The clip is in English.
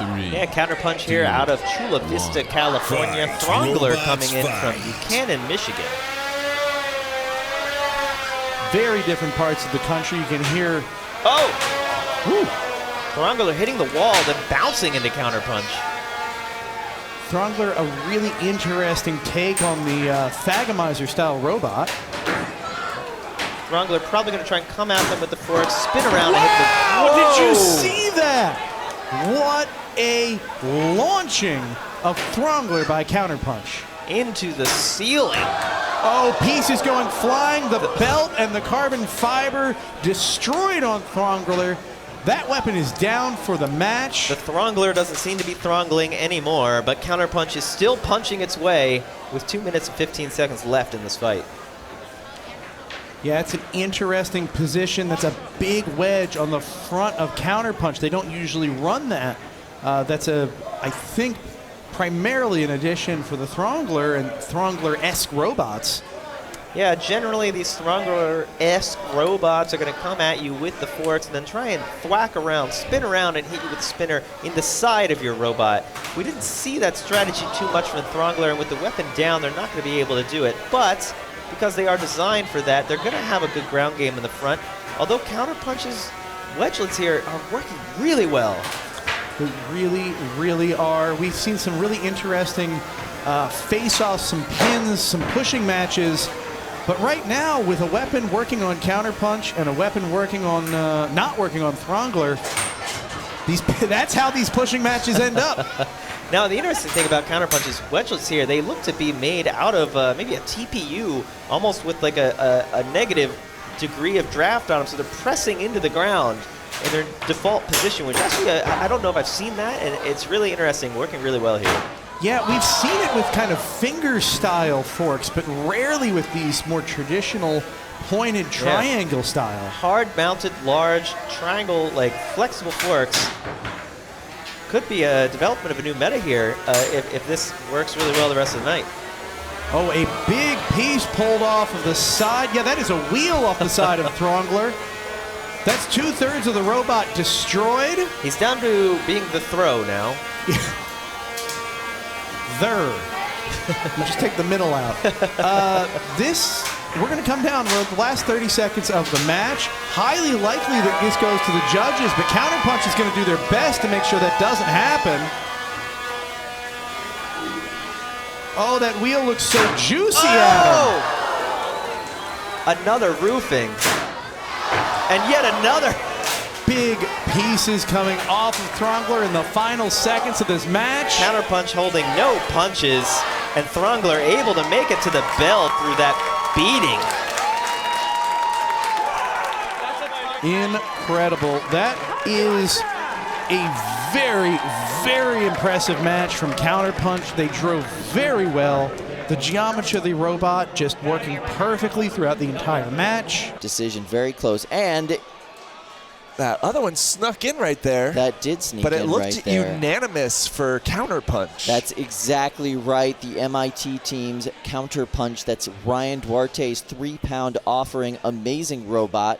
Yeah, Counterpunch here out of Chula Vista, California. Throngler coming in from Buchanan, Michigan. Very different parts of the country. You can hear. Oh! Woo. Throngler hitting the wall, then bouncing into Counterpunch. Throngler, a really interesting take on the Thagomizer style robot. Throngler probably going to try and come at them with the fork, spin around and hit the. Wow! Did you see that? What a launching of Throngler by Counterpunch. Into the ceiling. Oh, pieces going flying. The belt and the carbon fiber destroyed on Throngler. That weapon is down for the match. The Throngler doesn't seem to be throngling anymore, but Counterpunch is still punching its way with 2 minutes and 15 seconds left in this fight. Yeah, it's an interesting position. That's a big wedge on the front of Counterpunch. They don't usually run that. That's I think, primarily an addition for the Throngler and Throngler-esque robots. Yeah, generally these Throngler-esque robots are going to come at you with the forks and then try and thwack around, spin around, and hit you with the spinner in the side of your robot. We didn't see that strategy too much from the Throngler, and with the weapon down, they're not going to be able to do it. But because they are designed for that, they're going to have a good ground game in the front. Although Counterpunch's wedgelets here are working really well. They really, really are. We've seen some really interesting face-offs, some pins, some pushing matches. But right now, with a weapon working on Counterpunch and a weapon working on not working on Throngler, that's how these pushing matches end up. Now, the interesting thing about Counterpunch's wedgelets here, they look to be made out of maybe a TPU, almost with like a negative degree of draft on them, so they're pressing into the ground in their default position, which actually, I don't know if I've seen that, and it's really interesting, working really well here. Yeah, we've seen it with kind of finger-style forks, but rarely with these more traditional pointed triangle style. Hard-mounted, large, triangle, like flexible forks. Could be a development of a new meta here if this works really well the rest of the night. Oh, a big piece pulled off of the side. Yeah, that is a wheel off the side of Throngler. That's 2/3 of the robot destroyed. He's down to being the throw now. You just take the middle out. We're going to come down. We're at the last 30 seconds of the match. Highly likely that this goes to the judges, but Counterpunch is going to do their best to make sure that doesn't happen. Oh, that wheel looks so juicy at him. Another roofing. And yet another. Big pieces coming off of Throngler in the final seconds of this match. Counterpunch holding no punches, and Throngler able to make it to the bell through that beating. Incredible. That is a very, very impressive match from Counterpunch. They drove very well. The geometry of the robot just working perfectly throughout the entire match. Decision very close, and that other one snuck in right there. That did sneak in right there. But it looked unanimous for Counterpunch. That's exactly right. The MIT team's Counterpunch. That's Ryan Duarte's 3-pound offering. Amazing robot.